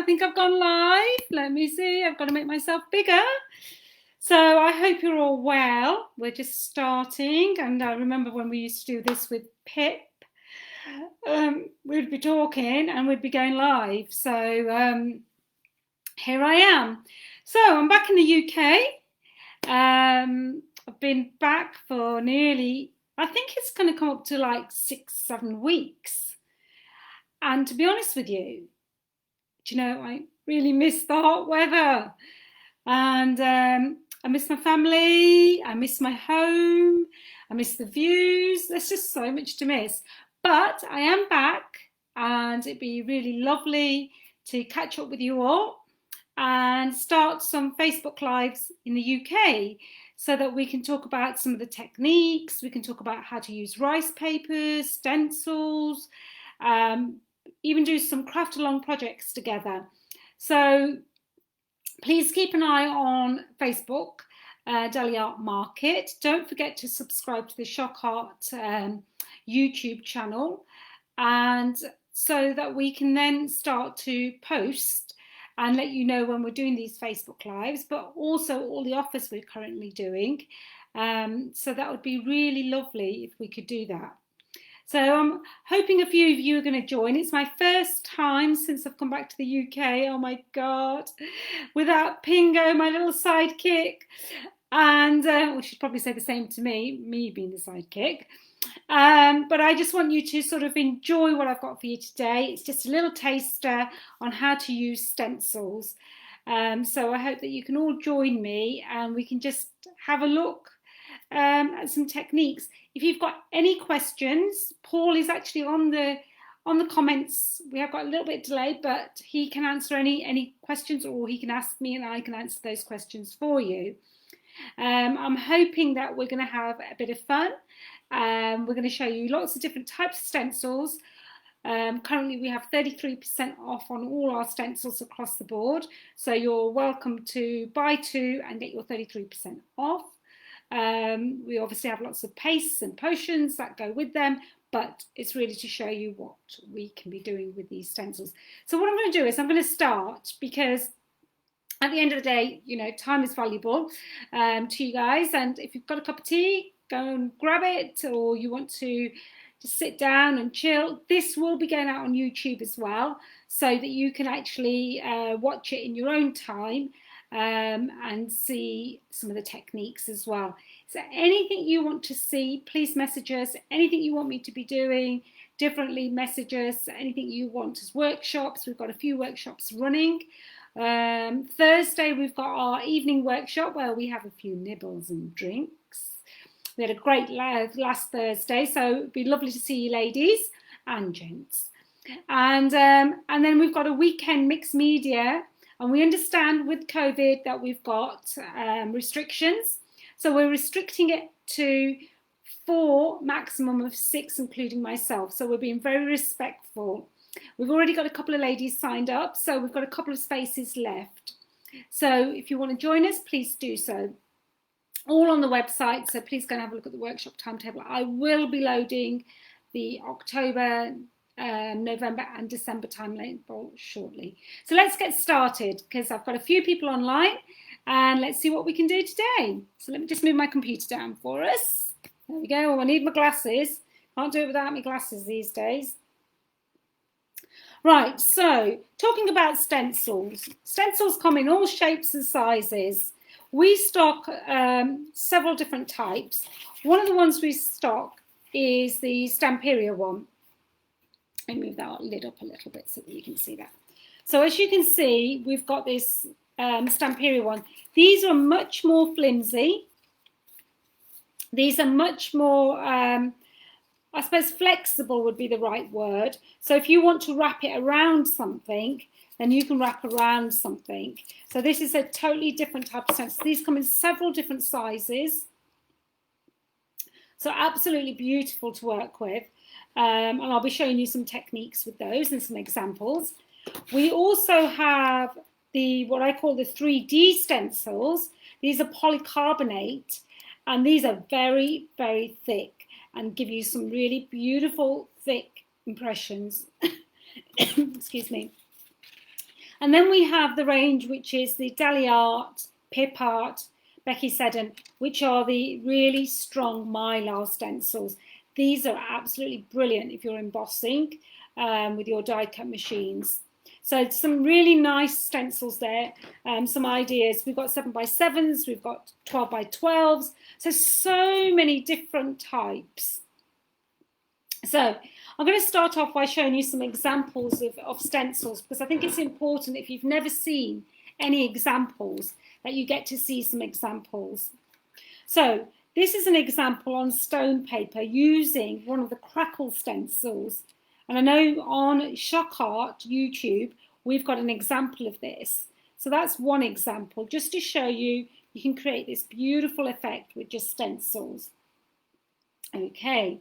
think I've gone live. Let me see. I've got to make myself bigger. So I hope you're all well. We're just starting, and I remember when we used to do this with Pip. We'd be talking and we'd be going live. So here I am. So I'm back in the UK. I've been back for nearly, I think it's going to come up to like 6-7 weeks. And to be honest with you, do you know, I really miss the hot weather. And I miss my family, I miss my home, I miss the views. There's just so much to miss. But I am back, and it'd be really lovely to catch up with you all and start some Facebook Lives in the UK so that we can talk about some of the techniques, we can talk about how to use rice papers, stencils, even do some craft along projects together. So please keep an eye on Facebook, Dali Art Market. Don't forget to subscribe to the Shock Art YouTube channel, and so that we can then start to post and let you know when we're doing these Facebook Lives, but also all the offers we're currently doing. So that would be really lovely if we could do that. So I'm hoping a few of you are going to join. It's my first time since I've come back to the UK. Oh my God, without Pingo, my little sidekick. And well, she'd probably say the same to me being the sidekick. But I just want you to sort of enjoy what I've got for you today. It's just a little taster on how to use stencils. So I hope that you can all join me and we can just have a look at some techniques. If you've got any questions, Paul is actually on the comments. We have got a little bit delayed, but he can answer any questions, or he can ask me and I can answer those questions for you. I'm hoping that we're going to have a bit of fun. We're going to show you lots of different types of stencils. Currently we have 33% off on all our stencils across the board, so you're welcome to buy two and get your 33% off. We obviously have lots of pastes and potions that go with them, but it's really to show you what we can be doing with these stencils. So what I'm going to do is I'm going to start, because at the end of the day, you know, time is valuable to you guys, and if you've got a cup of tea, go and grab it, or you want to just sit down and chill. This will be going out on YouTube as well, so that you can actually watch it in your own time and see some of the techniques as well. So anything you want to see, please message us. Anything you want me to be doing differently, message us. Anything you want as workshops, we've got a few workshops running. Thursday we've got our evening workshop where we have a few nibbles and drinks. We had a great last Thursday, so it'd be lovely to see you ladies and gents. And then we've got a weekend mixed media, and we understand with COVID that we've got restrictions, so we're restricting it to 4, maximum of 6, including myself. So we're being very respectful. We've already got a couple of ladies signed up, so we've got a couple of spaces left. So if you want to join us, please do so. All on the website, so please go and have a look at the workshop timetable. I will be loading the October, November and December timetable shortly. So let's get started, because I've got a few people online, and let's see what we can do today. So let me just move my computer down for us. There we go. Oh, I need my glasses. Can't do it without my glasses these days. Right, so talking about stencils. Stencils come in all shapes and sizes. We stock several different types. One of the ones we stock is the Stamperia one. Let me move that lid up a little bit so that you can see that. So as you can see, we've got this Stamperia one. These are much more flimsy. These are much more, I suppose flexible would be the right word. So if you want to wrap it around something, then you can wrap around something. So this is a totally different type of stencil. These come in several different sizes. So absolutely beautiful to work with. And I'll be showing you some techniques with those and some examples. We also have what I call the 3D stencils. These are polycarbonate, and these are very, very thick and give you some really beautiful, thick impressions. Excuse me. And then we have the range, which is the Dali Art, Pip Art, Becky Seddon, which are the really strong mylar stencils. These are absolutely brilliant if you're embossing with your die cut machines. So some really nice stencils there, some ideas. We've got 7x7s, we've got 12x12s, so many different types. So I'm going to start off by showing you some examples of stencils, because I think it's important, if you've never seen any examples, that you get to see some examples. So this is an example on stone paper using one of the crackle stencils. And I know on Shock Art YouTube, we've got an example of this. So that's one example, just to show you, you can create this beautiful effect with just stencils. Okay.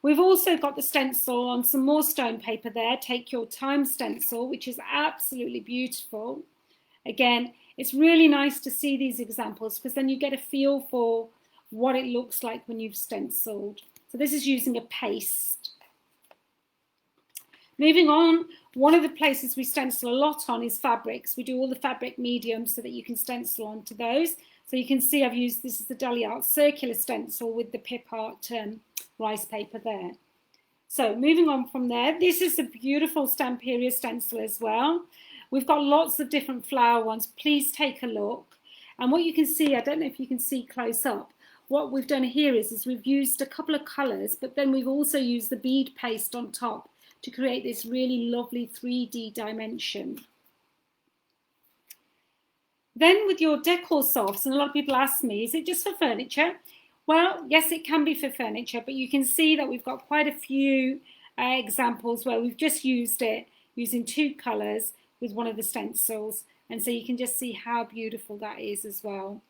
We've also got the stencil on some more stone paper there, Take Your Time stencil, which is absolutely beautiful. Again, it's really nice to see these examples, because then you get a feel for what it looks like when you've stenciled. So this is using a paste. Moving on, one of the places we stencil a lot on is fabrics. We do all the fabric mediums so that you can stencil onto those. So you can see I've used, this is the Dali Art circular stencil with the Pip Art rice paper there. So moving on from there, this is a beautiful Stamperia stencil as well. We've got lots of different flower ones. Please take a look. And what you can see, I don't know if you can see close up, what we've done here is we've used a couple of colours, but then we've also used the bead paste on top to create this really lovely 3D dimension. Then with your decor softs, and a lot of people ask me, is it just for furniture? Well, yes, it can be for furniture, but you can see that we've got quite a few examples where we've just used it using two colours with one of the stencils, and so you can just see how beautiful that is as well.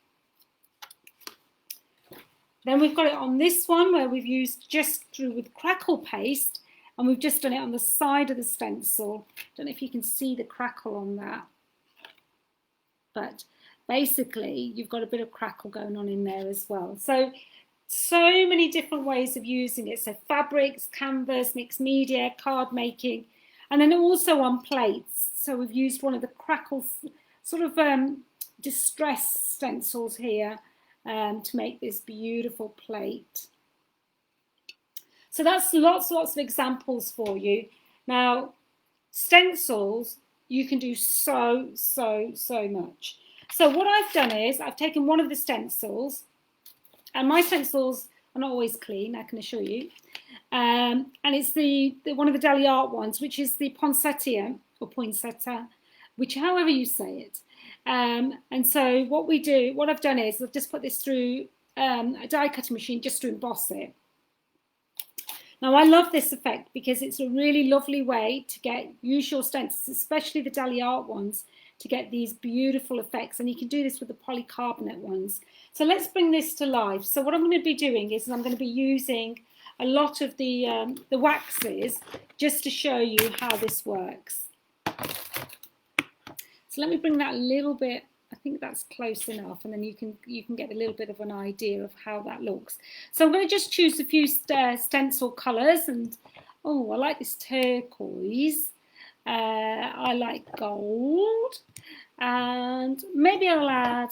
Then we've got it on this one where we've used just through with crackle paste, and we've just done it on the side of the stencil. Don't know if you can see the crackle on that, but basically you've got a bit of crackle going on in there as well. So many different ways of using it. So fabrics, canvas, mixed media, card making, and then also on plates. So we've used one of the crackle sort of distress stencils here to make this beautiful plate. So that's lots of examples for you. Now, stencils, you can do so much. So what I've done is I've taken one of the stencils, and my stencils are not always clean, I can assure you. And it's the one of the Dali Art ones, which is the poinsettia, or poinsettia, which however you say it. And so what I've done is I've just put this through a die cutting machine just to emboss it. Now I love this effect because it's a really lovely way to use your stencils, especially the Dali Art ones, to get these beautiful effects, and you can do this with the polycarbonate ones. So let's bring this to life. So what I'm going to be doing is I'm going to be using a lot of the waxes just to show you how this works. So let me bring that a little bit. I think that's close enough, and then you can get a little bit of an idea of how that looks. So I'm going to just choose a few stencil colours, and oh, I like this turquoise. I like gold, and maybe I'll add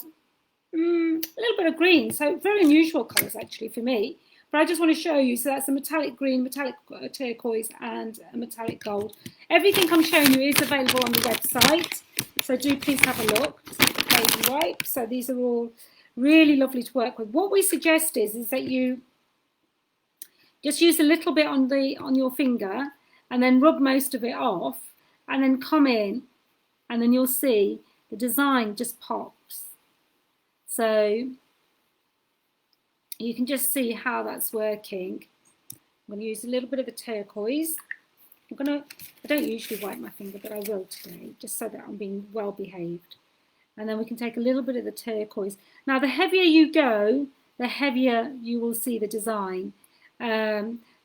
a little bit of green. So very unusual colours actually for me, but I just want to show you. So that's a metallic green, metallic turquoise, and a metallic gold. Everything I'm showing you is available on the website, so do please have a look. Baby wipe. So these are all really lovely to work with. What we suggest is that you just use a little bit on your finger, and then rub most of it off, and then come in, and then you'll see the design just pops. So you can just see how that's working. I'm going to use a little bit of the turquoise. I don't usually wipe my finger, but I will today, just so that I'm being well behaved. And then we can take a little bit of the turquoise. Now, the heavier you go, the heavier you will see the design.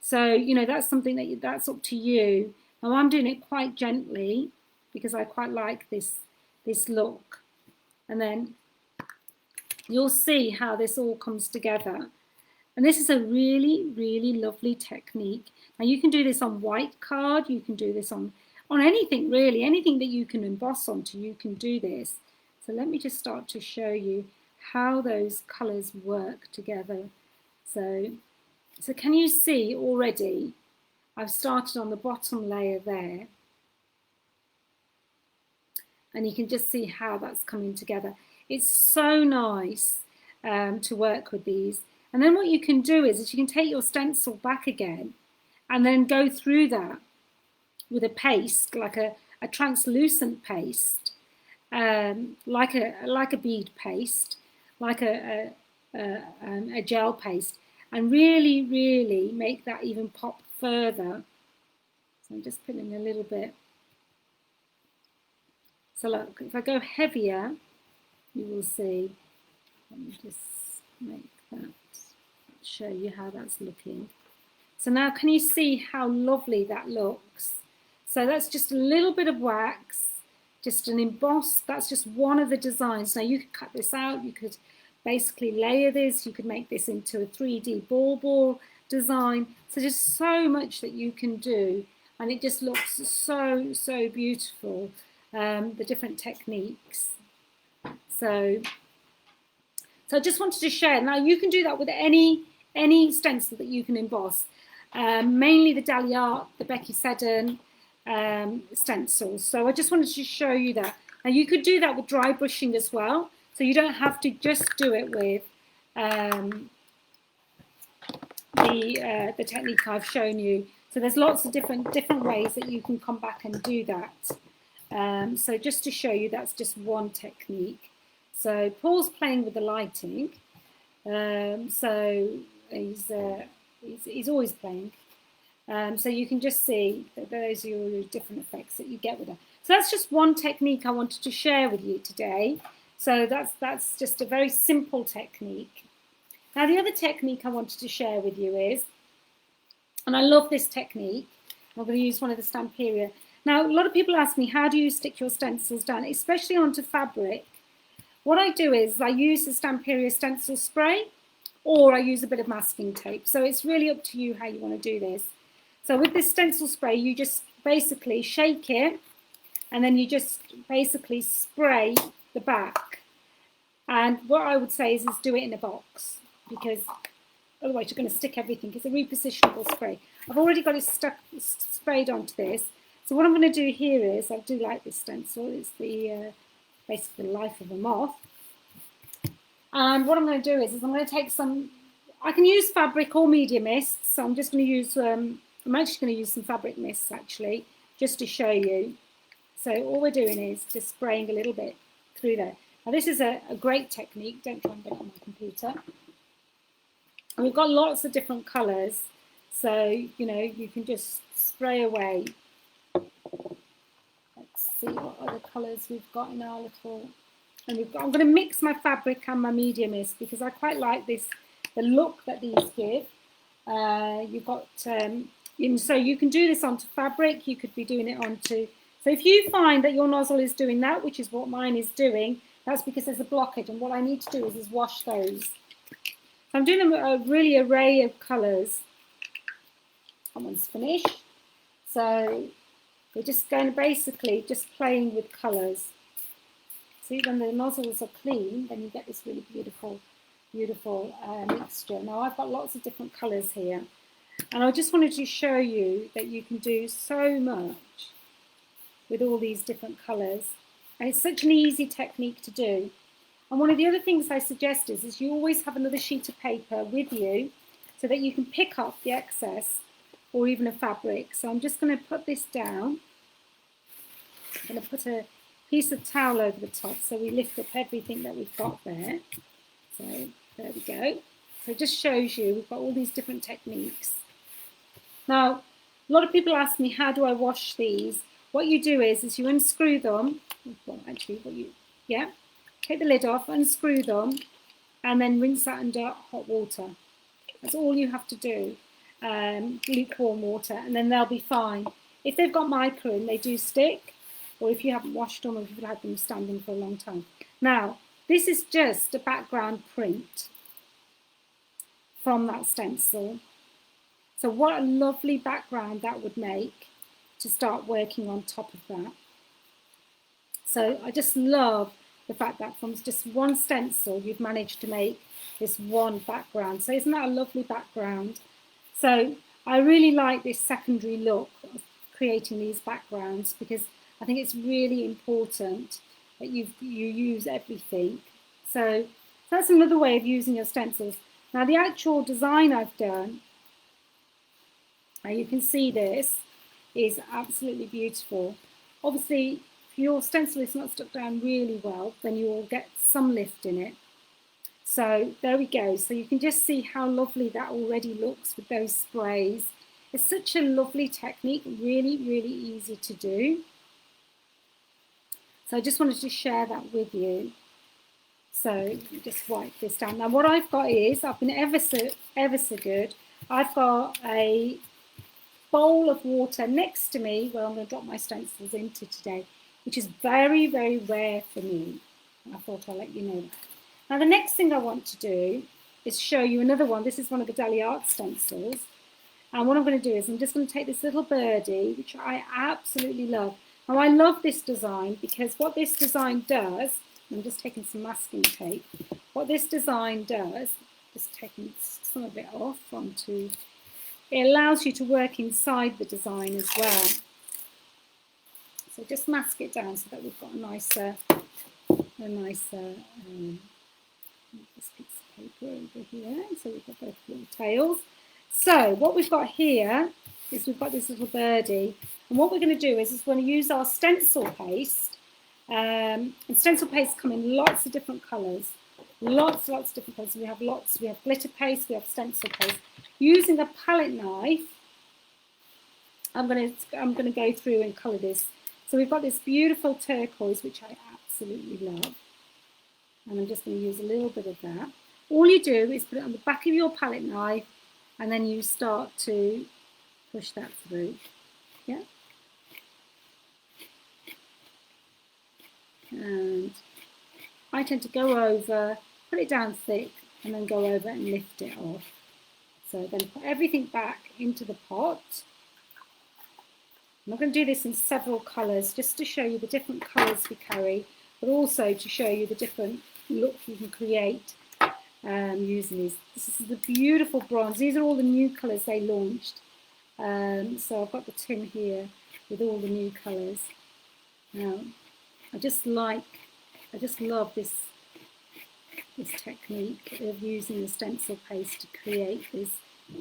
So, you know, that's something that's up to you. Now, I'm doing it quite gently because I quite like this look. And then you'll see how this all comes together. And this is a really, really lovely technique. Now, you can do this on white card. You can do this on on anything really, anything that you can emboss onto, you can do this. So let me just start to show you how those colours work together. So can you see already, I've started on the bottom layer there, and you can just see how that's coming together. It's so nice to work with these. And then what you can do is you can take your stencil back again and then go through that with a paste, like a translucent paste, like a bead paste, like a gel paste, and really make that even pop further. So I'm just putting a little bit. So look, if I go heavier, you will see. Let me just make that, show you how that's looking. So now can you see how lovely that looks? So that's just a little bit of wax, just an emboss. That's just one of the designs. Now you could cut this out, you could basically layer this, you could make this into a 3D ball design. So just so much that you can do, and it just looks so beautiful, the different techniques. So I just wanted to share. Now you can do that with any stencil that you can emboss, mainly the Dali Art, the Becky Seddon stencils. So I just wanted to show you that. Now you could do that with dry brushing as well, so you don't have to just do it with the technique I've shown you. So there's lots of different ways that you can come back and do that. So just to show you, that's just one technique. So Paul's playing with the lighting. So he's always playing. So you can just see that those are your different effects that you get with it. So that's just one technique I wanted to share with you today. So that's just a very simple technique. Now the other technique I wanted to share with you is, and I love this technique, I'm going to use one of the Stamperia. Now a lot of people ask me, how do you stick your stencils down, especially onto fabric? What I do is I use the Stamperia Stencil Spray, or I use a bit of masking tape. So it's really up to you how you want to do this. So with this stencil spray, you just basically shake it, and then you just basically spray the back. And what I would say is do it in a box, because otherwise you're going to stick everything. It's a repositionable spray. I've already got it sprayed onto this. So what I'm going to do here is, I do like this stencil, it's the basically the life of a moth. And what I'm going to do is I'm going to take some, I can use fabric or media mists, so I'm just going to use, I'm actually going to use some fabric mists actually, just to show you. So all we're doing is just spraying a little bit through there. Now this is a great technique, don't try and get it on my computer. And we've got lots of different colours, so you know, you can just spray away. Let's see what other colours we've got in our little, and we've got, I'm going to mix my fabric and my media mist because I quite like this, the look that these give. You've got, so you can do this onto fabric, you could be doing it onto, so if you find that your nozzle is doing that, which is what mine is doing, that's because there's a blockage, and what I need to do is wash those. So I'm doing a really array of colours. That one's finished. So we're just going to basically just playing with colours. See, when the nozzles are clean, then you get this really beautiful mixture. Now I've got lots of different colours here, and I just wanted to show you that you can do so much with all these different colours, and it's such an easy technique to do. And one of the other things I suggest is you always have another sheet of paper with you so that you can pick up the excess or even a fabric. So I'm just going to put this down. I'm going to put a piece of towel over the top so we lift up everything that we've got there. So there we go. So it just shows you we've got all these different techniques. Now, a lot of people ask me, how do I wash these? What you do is you unscrew them. Well, actually, take the lid off, unscrew them, and then rinse that under hot water. That's all you have to do. Lukewarm water, and then they'll be fine. If they've got mica in, they do stick, or if you haven't washed them, or if you've had them standing for a long time. Now, this is just a background print from that stencil. So what a lovely background that would make to start working on top of that. So I just love the fact that from just one stencil you've managed to make this one background. So isn't that a lovely background? So I really like this secondary look of creating these backgrounds, because I think it's really important that you use everything. So that's another way of using your stencils. Now the actual design I've done, you can see this is absolutely beautiful. Obviously, if your stencil is not stuck down really well, then you will get some lift in it. So there we go. So you can just see how lovely that already looks with those sprays. It's such a lovely technique, really, really easy to do. So I just wanted to share that with you. So just wipe this down. Now what I've got is, I've been ever so good. I've got a bowl of water next to me where I'm going to drop my stencils into today, which is very, very rare for me. I thought I'll let you know that. Now the next thing I want to do is show you another one. This is one of the Dali art stencils. And what I'm going to do is I'm just going to take this little birdie, which I absolutely love. Now I love this design because what this design does, I'm just taking some masking tape. What this design does, just taking some of it off onto, it allows you to work inside the design as well. So just mask it down so that we've got a nicer this piece of paper over here. So we've got both little tails. So what we've got here is we've got this little birdie, and what we're going to do is we're going to use our stencil paste. And stencil paste come in lots of different colours, lots of different colours. We have glitter paste, we have stencil paste. Using a palette knife, I'm going to go through and colour this. So we've got this beautiful turquoise, which I absolutely love, and I'm just going to use a little bit of that. All you do is put it on the back of your palette knife, and then you start to push that through. Yeah. And I tend to go over, put it down thick, and then go over and lift it off. So then put everything back into the pot. I'm not going to do this in several colours, just to show you the different colours we carry, but also to show you the different look you can create using these. This is the beautiful bronze. These are all the new colours they launched. So I've got the tin here with all the new colours. Now, I just love this technique of using the stencil paste to create this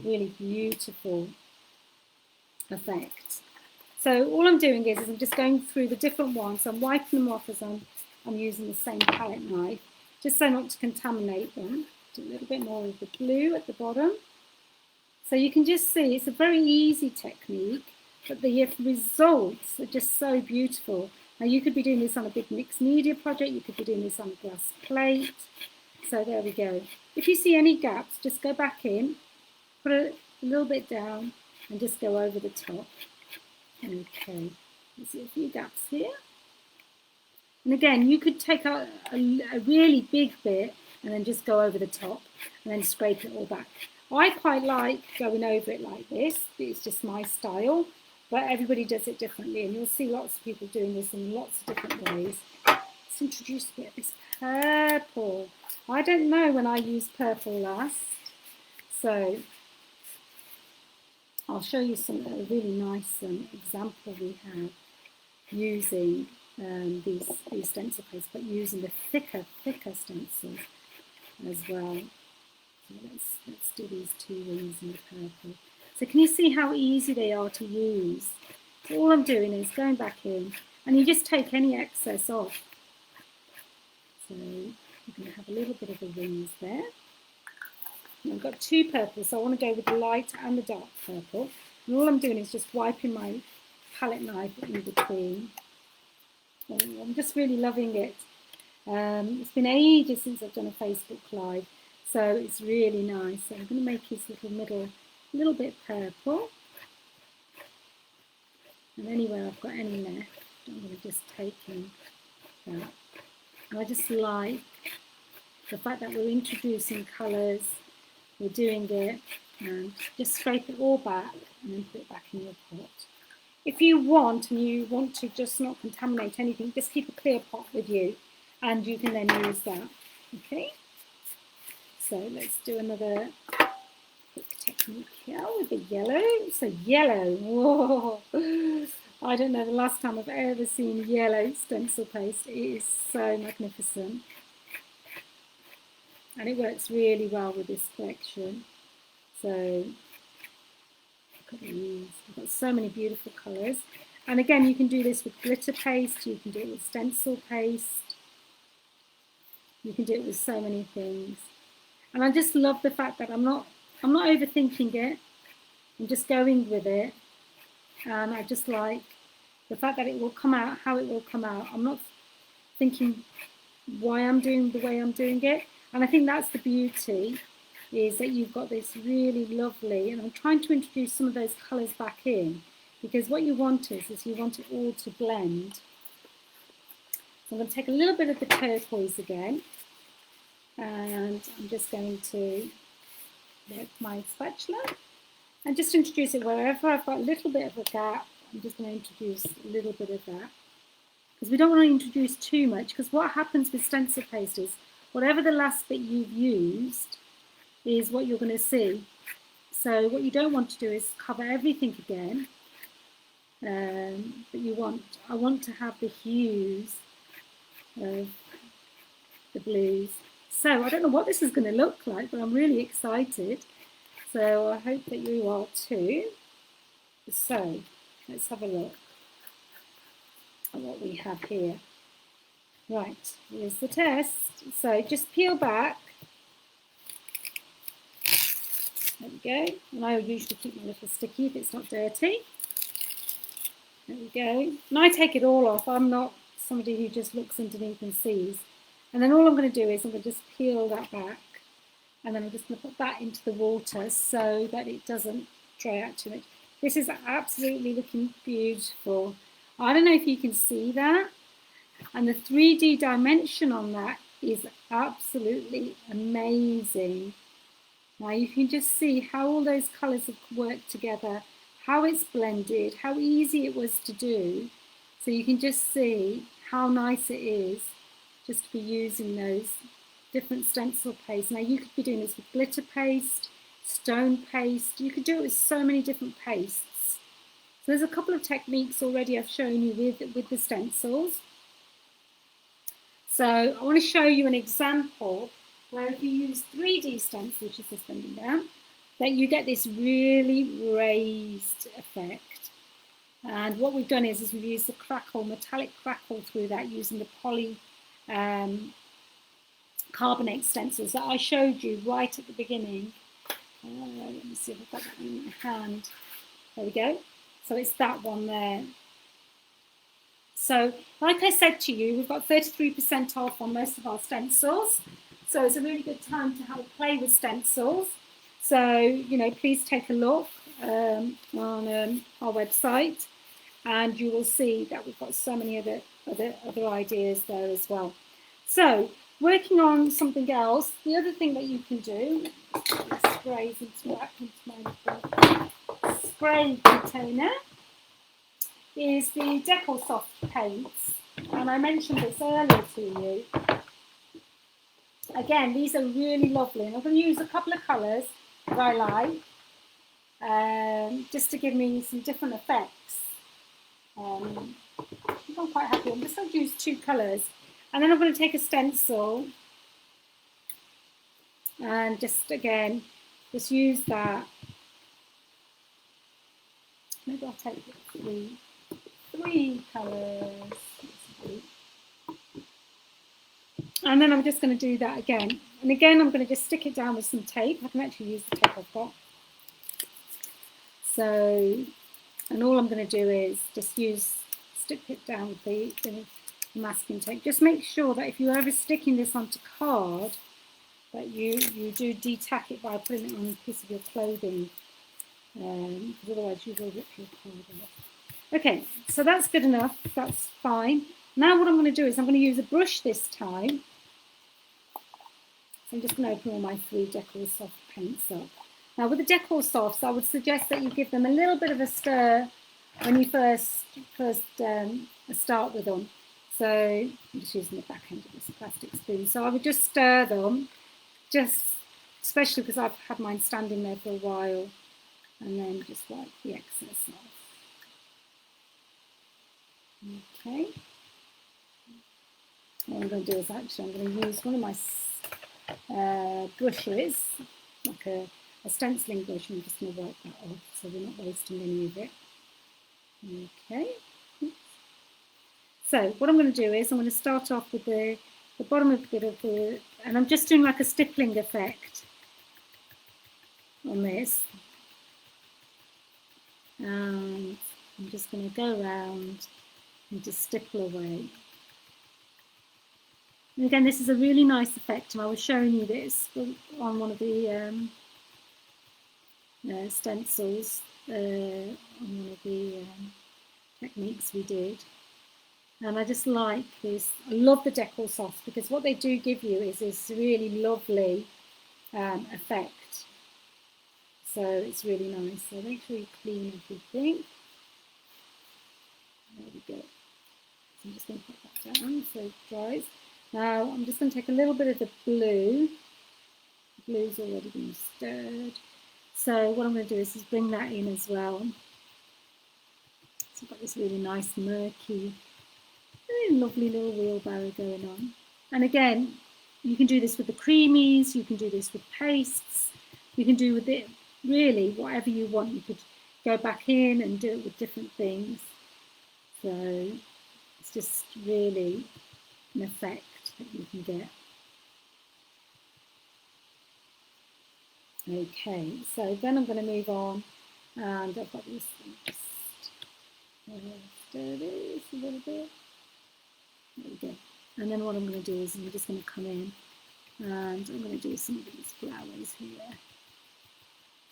really beautiful effect. So all I'm doing is I'm just going through the different ones. I'm wiping them off as I'm using the same palette knife, just so not to contaminate them. Do a little bit more of the blue at the bottom. So you can just see it's a very easy technique, but the results are just so beautiful. Now you could be doing this on a big mixed media project, you could be doing this on a glass plate. So there we go. If you see any gaps, just go back in, put a little bit down, and just go over the top. Okay, you see a few gaps here. And again, you could take a really big bit and then just go over the top and then scrape it all back. I quite like going over it like this. It's just my style, but everybody does it differently, and you'll see lots of people doing this in lots of different ways. Let's introduce a bit of this purple. I don't know when I used purple last, so I'll show you a really nice example we have using these stencil paste, but using the thicker stencils as well. So let's do these two rings in the purple. So can you see how easy they are to use? So all I'm doing is going back in, and you just take any excess off. So you're going to have a little bit of the rings there. I've got two purples, so I want to go with the light and the dark purple. And all I'm doing is just wiping my palette knife in between. And I'm just really loving it. It's been ages since I've done a Facebook Live, so it's really nice. So I'm going to make his little middle a little bit purple. And anywhere I've got any left, I'm going to just take in that. And I just like the fact that we're introducing colours. We're doing it, and just scrape it all back and then put it back in your pot. if you want and you want to just not contaminate anything, just keep a clear pot with you and you can then use that. Okay, so let's do another quick technique here with the yellow. So yellow, whoa, I don't know the last time I've ever seen yellow stencil paste. It is so magnificent. And it works really well with this collection. So look at these. I've got so many beautiful colours. And again, you can do this with glitter paste. You can do it with stencil paste. You can do it with so many things. And I just love the fact that I'm not overthinking it. I'm just going with it. And I just like the fact that it will come out how it will come out. I'm not thinking why I'm doing the way I'm doing it. And I think that's the beauty, is that you've got this really lovely, and I'm trying to introduce some of those colours back in, because what you want is you want it all to blend. So I'm going to take a little bit of the turquoise again, and I'm just going to get my spatula and just introduce it wherever I've got a little bit of a gap. I'm just going to introduce a little bit of that, because we don't want to introduce too much, because what happens with stencil paste is whatever the last bit you've used is what you're going to see. So what you don't want to do is cover everything again, but I want to have the hues of the blues. So I don't know what this is going to look like, but I'm really excited. So I hope that you are too. So let's have a look at what we have here. Right, here's the test. So just peel back. There we go. And I usually keep my little sticky if it's not dirty. There we go. And I take it all off. I'm not somebody who just looks underneath and sees. And then all I'm going to do is I'm going to just peel that back. And then I'm just going to put that into the water so that it doesn't dry out too much. This is absolutely looking beautiful. I don't know if you can see that. And the 3D dimension on that is absolutely amazing. Now you can just see how all those colours have worked together, how it's blended, how easy it was to do. So you can just see how nice it is just to be using those different stencil paste. Now you could be doing this with glitter paste, stone paste. You could do it with so many different pastes. So there's a couple of techniques already I've shown you with the stencils. So I want to show you an example where if you use 3D stencil, which is this bending down, that you get this really raised effect. And what we've done is we've used the crackle, metallic crackle through that using the poly carbonate stencils that I showed you right at the beginning. Let me see if I've got that in my hand. There we go. So it's that one there. So, like I said to you, we've got 33% off on most of our stencils. So it's a really good time to have a play with stencils. So, you know, please take a look on our website, and you will see that we've got so many other ideas there as well. So, working on something else, the other thing that you can do, sprays into my spray container, is the Deco soft paints, and I mentioned this earlier to you. Again, these are really lovely, and I'm going to use a couple of colours that I like, just to give me some different effects. I'm quite happy. I'm just going to use 2 colours, and then I'm going to take a stencil and just use that. Maybe I'll take 3 colours, and then I'm just going to do that again. And again, I'm going to just stick it down with some tape. I can actually use the tape I've got. So, and all I'm going to do is just stick it down with the masking tape. Just make sure that if you're ever sticking this onto card, that you do detack it by putting it on a piece of your clothing, because otherwise you will rip your card off. Okay, so that's good enough, that's fine. Now what I'm going to do is I'm going to use a brush this time. So I'm just going to open all my 3 Decor Soft paints up. Now with the Decor Softs, I would suggest that you give them a little bit of a stir when you first start with them. So I'm just using the back end of this plastic spoon. So I would just stir them, especially because I've had mine standing there for a while, and then just wipe the excess off. Okay. What I'm going to do is actually I'm going to use one of my brushes, like a stenciling brush, and I'm just going to wipe that off so we're not wasting any of it. Okay. So what I'm going to do is I'm going to start off with the bottom of the, and I'm just doing like a stippling effect on this. And I'm just going to go around and just stipple away. And again, this is a really nice effect, and I was showing you this on one of the stencils, on one of the techniques we did. And I just like this. I love the Deco Soft because what they do give you is this really lovely effect. So it's really nice. So make sure you clean everything. There we go. So I'm just going to put that down so it dries. Now I'm just going to take a little bit of the blue. The blue's already been stirred. So what I'm going to do is just bring that in as well. So I've got this really nice murky, really lovely little wheelbarrow going on. And again, you can do this with the creamies, you can do this with pastes, you can do with it really whatever you want. You could go back in and do it with different things. So it's just really an effect that you can get. Okay, so then I'm going to move on, and I've got this, just stir this a little bit. There we go. And then what I'm going to do is I'm just going to come in and I'm going to do some of these flowers here,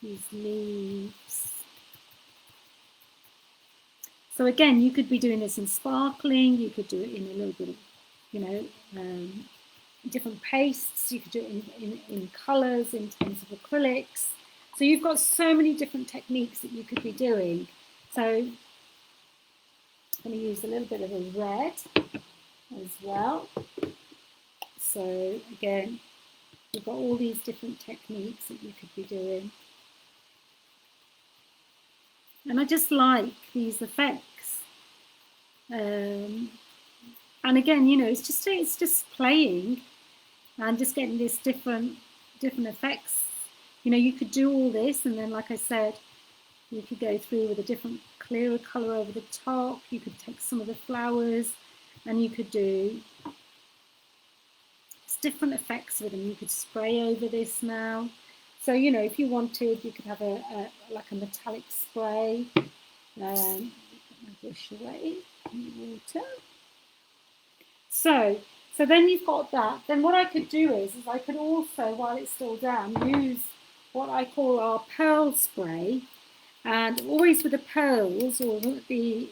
these leaves. So again, you could be doing this in sparkling, you could do it in a little bit of, you know, different pastes, you could do it in colours, in terms of acrylics. So you've got so many different techniques that you could be doing. So I'm going to use a little bit of a red as well. So again, you've got all these different techniques that you could be doing. And I just like these effects. And again, you know, it's just playing and just getting these different effects. You know, you could do all this, and then, like I said, you could go through with a different clearer colour over the top. You could take some of the flowers, and you could do different effects with them. You could spray over this now. So, you know, if you wanted, you could have like a metallic spray. Put my brush away in the water. So then you've got that. Then what I could do is I could also, while it's still down, use what I call our pearl spray. And always with the pearls or the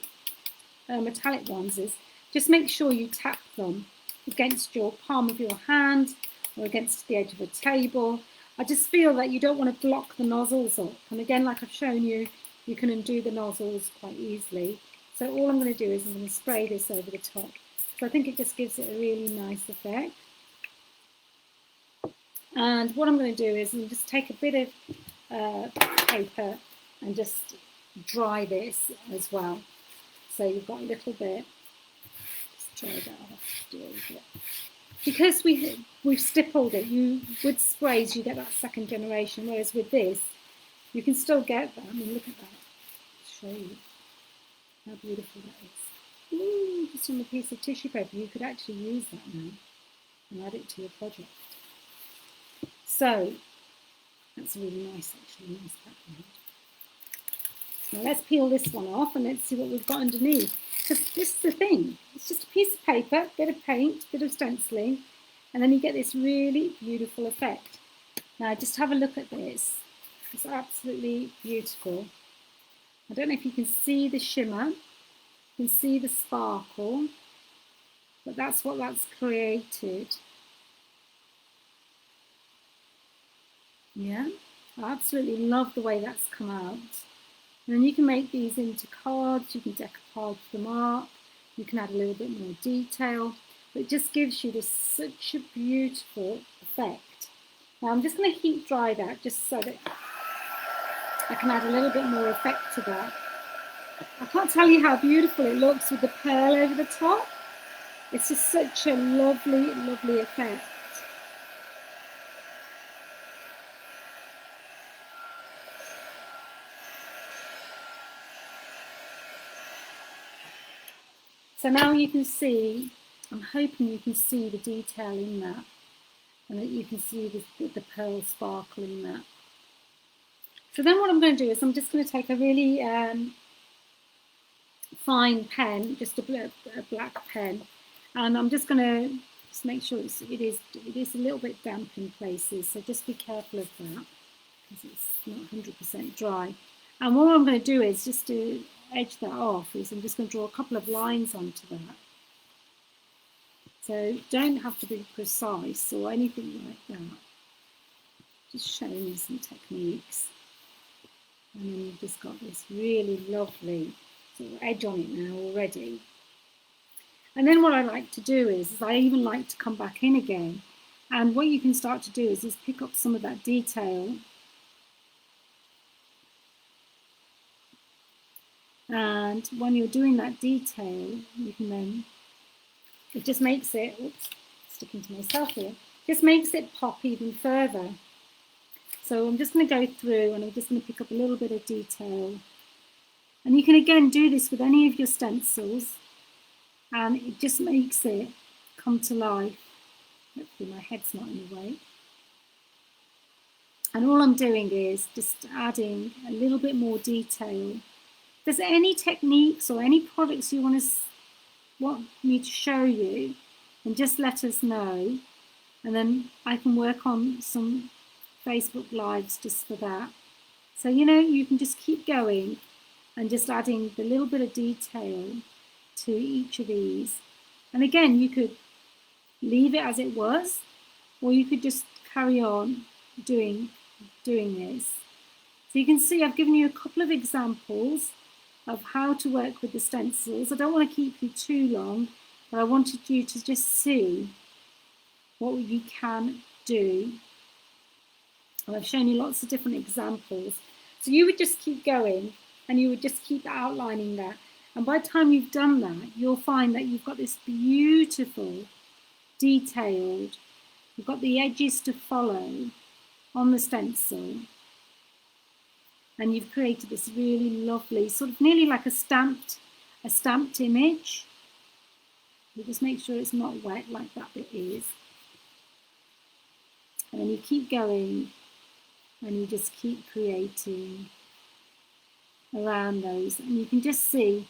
metallic ones is just make sure you tap them against your palm of your hand or against the edge of a table. I just feel that you don't want to block the nozzles up. And again, like I've shown you, you can undo the nozzles quite easily. So all I'm going to do is I'm going to spray this over the top. So I think it just gives it a really nice effect. And what I'm going to do is I'm just take a bit of paper and just dry this as well. So you've got a little bit, just dry that off, do a little bit. Because we've stippled it, with sprays you get that second generation, whereas with this, you can still get that. I mean, look at that. I'll show you how beautiful that is. Ooh, just on a piece of tissue paper, you could actually use that now and add it to your project. So, that's really nice, actually, nice background. Now let's peel this one off and let's see what we've got underneath. Because this is the thing, it's just a piece of paper, bit of paint, bit of stenciling, and then you get this really beautiful effect. Now just have a look at this. It's absolutely beautiful. I don't know if you can see the shimmer, you can see the sparkle, but that's what that's created. Yeah, I absolutely love the way that's come out. And then you can make these into cards, you can decoupage them up, you can add a little bit more detail, but it just gives you this such a beautiful effect. Now I'm just going to heat dry that just so that I can add a little bit more effect to that. I can't tell you how beautiful it looks with the pearl over the top. It's just such a lovely, lovely effect. So now you can see, I'm hoping you can see the detail in that, and that you can see the pearl sparkle in that. So then what I'm going to do is I'm just going to take a really fine pen, just a black pen, and I'm just going to just make sure it is a little bit damp in places, so just be careful of that because it's not 100% dry. And what I'm going to do is just to edge that off is I'm just going to draw a couple of lines onto that. So don't have to be precise or anything like that. Just showing you some techniques. And then you've just got this really lovely sort of edge on it now already. And then what I like to do is I even like to come back in again. And what you can start to do is pick up some of that detail. And when you're doing that detail, you can then, it just makes it, oops, sticking to myself here, just makes it pop even further. So I'm just going to go through and I'm just going to pick up a little bit of detail. And you can again do this with any of your stencils, and it just makes it come to life. Hopefully my head's not in the way. And all I'm doing is just adding a little bit more detail. If there's any techniques or any products you want me to show you, then just let us know, and then I can work on some Facebook Lives just for that. So you can just keep going and just adding the little bit of detail to each of these. And again, you could leave it as it was, or you could just carry on doing this. So you can see I've given you a couple of examples of how to work with the stencils. I don't want to keep you too long, but I wanted you to just see what you can do. And I've shown you lots of different examples. So you would just keep going and you would just keep outlining that. And by the time you've done that, you'll find that you've got this beautiful, detailed, you've got the edges to follow on the stencil. And you've created this really lovely, sort of nearly like a stamped image. You just make sure it's not wet like that bit is. And then you keep going and you just keep creating around those. And you can just see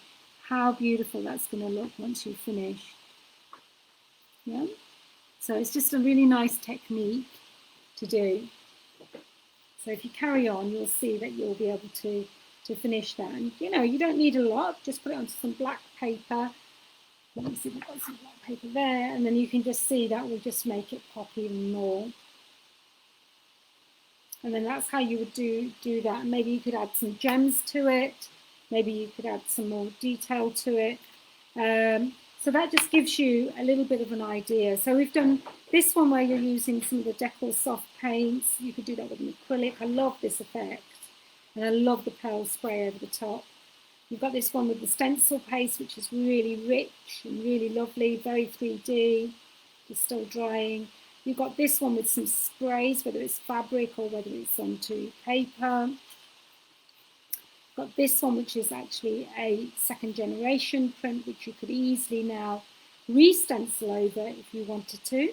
how beautiful that's going to look once you finish. Yeah. So it's just a really nice technique to do. So if you carry on, you'll see that you'll be able to finish that. And you don't need a lot, just put it onto some black paper. Let me see, we've got some black paper there, and then you can just see that will just make it pop even more. And then that's how you would do that. And maybe you could add some gems to it. Maybe you could add some more detail to it. So that just gives you a little bit of an idea. So we've done this one where you're using some of the Deco soft paints. You could do that with an acrylic. I love this effect. And I love the pearl spray over the top. You've got this one with the stencil paste, which is really rich and really lovely, very 3D, just still drying. You've got this one with some sprays, whether it's fabric or whether it's onto paper. Got this one, which is actually a second generation print, which you could easily now re-stencil over if you wanted to,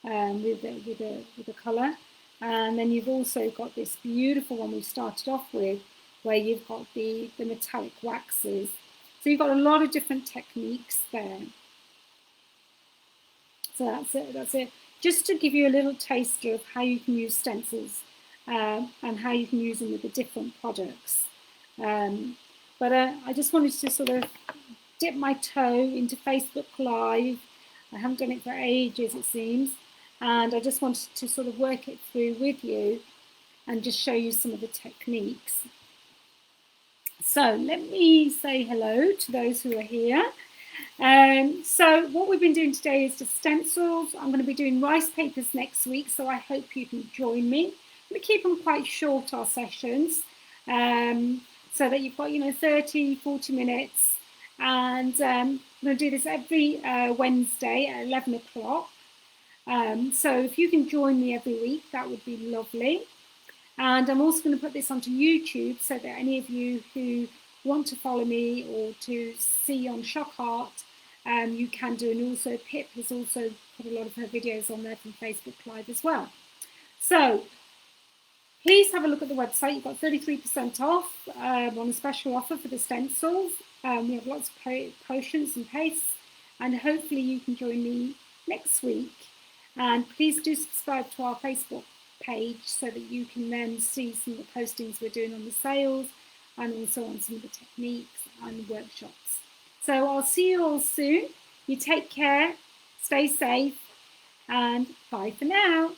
with a colour. And then you've also got this beautiful one we started off with, where you've got the metallic waxes. So you've got a lot of different techniques there. So that's it. Just to give you a little taster of how you can use stencils and how you can use them with the different products. But I just wanted to sort of dip my toe into Facebook Live. I haven't done it for ages, it seems. And I just wanted to sort of work it through with you and just show you some of the techniques. So let me say hello to those who are here. So what we've been doing today is just stencils. I'm going to be doing rice papers next week, so I hope you can join me. We keep them quite short, our sessions, so that you've got 30, 40 minutes. And I'm going to do this every Wednesday at 11 o'clock. So if you can join me every week, that would be lovely. And I'm also going to put this onto YouTube so that any of you who want to follow me or to see on Shock Art, you can do. And also Pip has also put a lot of her videos on there from Facebook Live as well. So please have a look at the website. You've got 33% off on a special offer for the stencils. We have lots of potions and pastes, and hopefully you can join me next week. And please do subscribe to our Facebook page so that you can then see some of the postings we're doing on the sales and also on some of the techniques and workshops. So I'll see you all soon. You take care, stay safe, and bye for now.